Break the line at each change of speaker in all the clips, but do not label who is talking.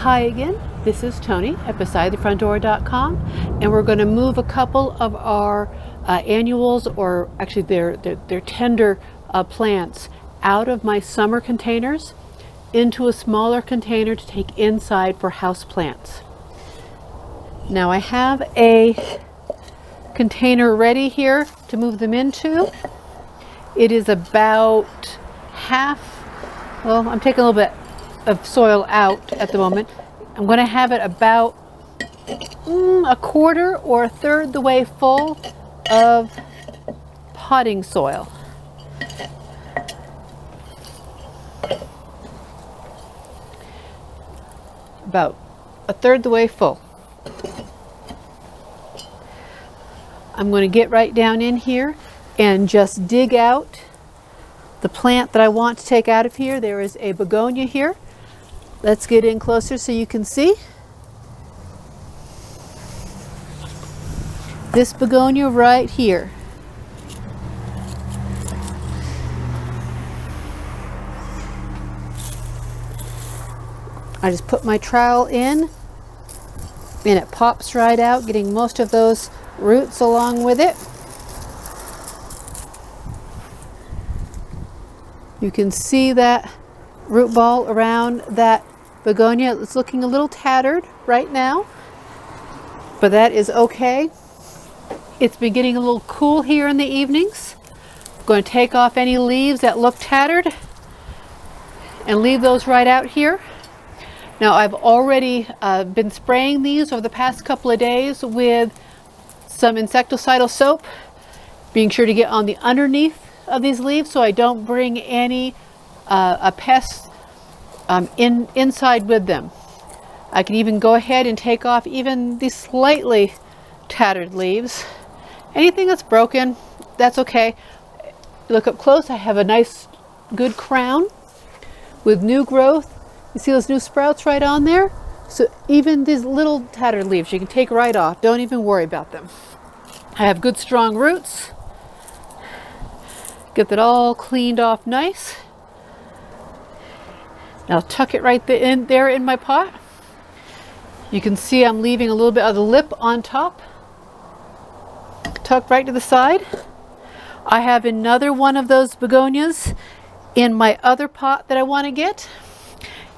Hi again, this is Tony at BesideTheFrontDoor.com, and we're going to move a couple of our annuals, or actually they're tender plants, out of my summer containers into a smaller container to take inside for house plants. Now I have a container ready here to move them into. It is about half, well, I'm taking a little bit of soil out at the moment. I'm going to have it about a quarter or a third the way full of potting soil. About a third the way full. I'm going to get right down in here and just dig out the plant that I want to take out of here. There is a begonia here. Let's get in closer so you can see. This begonia right here. I just put my trowel in and it pops right out, getting most of those roots along with it. You can see that root ball around that begonia. It's looking a little tattered right now, but that is okay. It's been getting a little cool here in the evenings. I'm going to take off any leaves that look tattered and leave those right out here. Now I've already been spraying these over the past couple of days with some insecticidal soap, being sure to get on the underneath of these leaves so I don't bring any pests inside with them. I can even go ahead and take off even these slightly tattered leaves. Anything that's broken, that's okay. Look up close, I have a nice good crown with new growth. You see those new sprouts right on there? So even these little tattered leaves you can take right off. Don't even worry about them. I have good strong roots. Get that all cleaned off nice. Now tuck it right there in my pot. You can see I'm leaving a little bit of the lip on top. Tucked right to the side. I have another one of those begonias in my other pot that I want to get.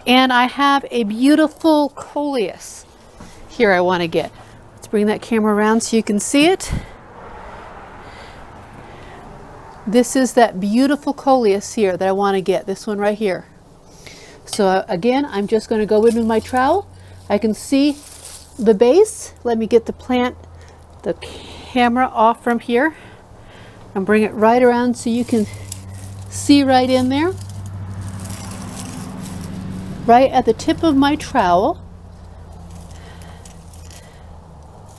And I have a beautiful coleus here I want to get. Let's bring that camera around so you can see it. This is that beautiful coleus here that I want to get, this one right here. So again, I'm just going to go in with my trowel. I can see the base. Let me get the camera off from here and bring it right around so you can see right in there. Right at the tip of my trowel,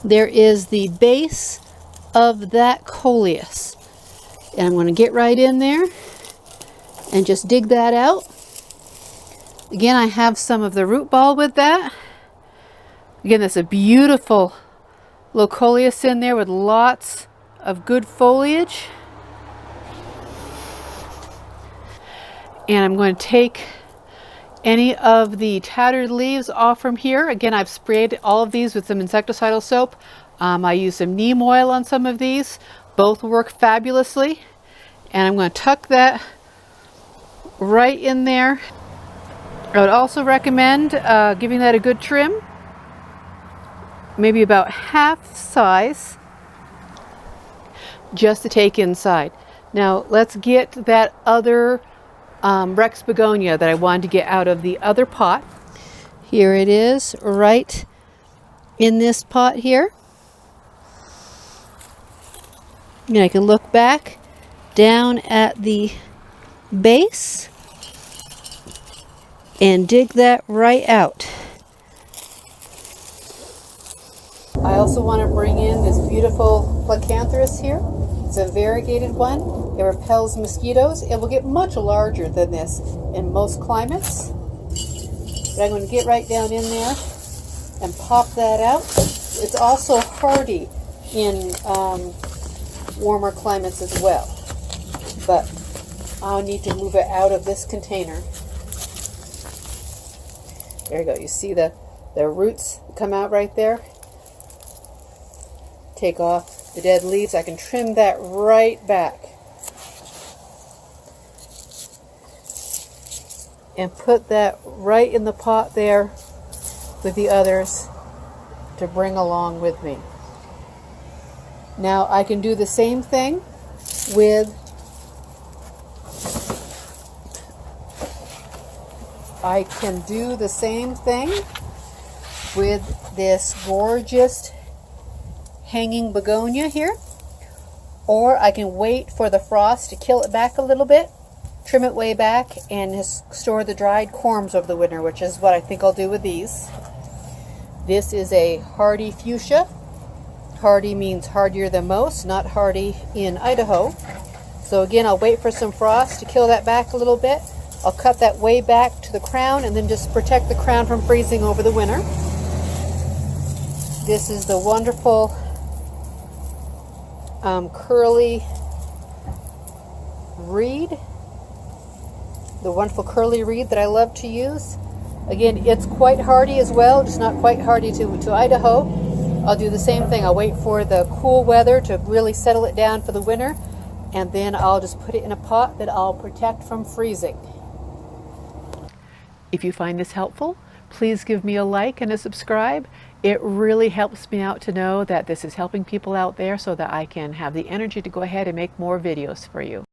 there is the base of that coleus. And I'm going to get right in there and just dig that out. Again, I have some of the root ball with that. Again, that's a beautiful little coleus in there with lots of good foliage. And I'm going to take any of the tattered leaves off from here. Again, I've sprayed all of these with some insecticidal soap. I use some neem oil on some of these. Both work fabulously. And I'm going to tuck that right in there. I would also recommend giving that a good trim. Maybe about half size, just to take inside. Now let's get that other Rex begonia that I wanted to get out of the other pot. Here it is, right in this pot here. And I can look back down at the base and dig that right out. I also want to bring in this beautiful Placanthrus here. It's a variegated one. It repels mosquitoes. It will get much larger than this in most climates. But I'm going to get right down in there and pop that out. It's also hardy in warmer climates as well. But I'll need to move it out of this container. There you go. You see the roots come out right there? Take off the dead leaves. I can trim that right back. And put that right in the pot there with the others to bring along with me. Now I can do the same thing with this gorgeous hanging begonia here, or I can wait for the frost to kill it back a little bit, trim it way back, and just store the dried corms over the winter, which is what I think I'll do with these. This is a hardy fuchsia. Hardy means hardier than most, not hardy in Idaho. So again, I'll wait for some frost to kill that back a little bit. I'll cut that way back to the crown and then just protect the crown from freezing over the winter. This is the wonderful curly reed. The wonderful curly reed that I love to use. Again, it's quite hardy as well, just not quite hardy to Idaho. I'll do the same thing. I'll wait for the cool weather to really settle it down for the winter, and then I'll just put it in a pot that I'll protect from freezing. If you find this helpful, please give me a like and a subscribe. It really helps me out to know that this is helping people out there so that I can have the energy to go ahead and make more videos for you.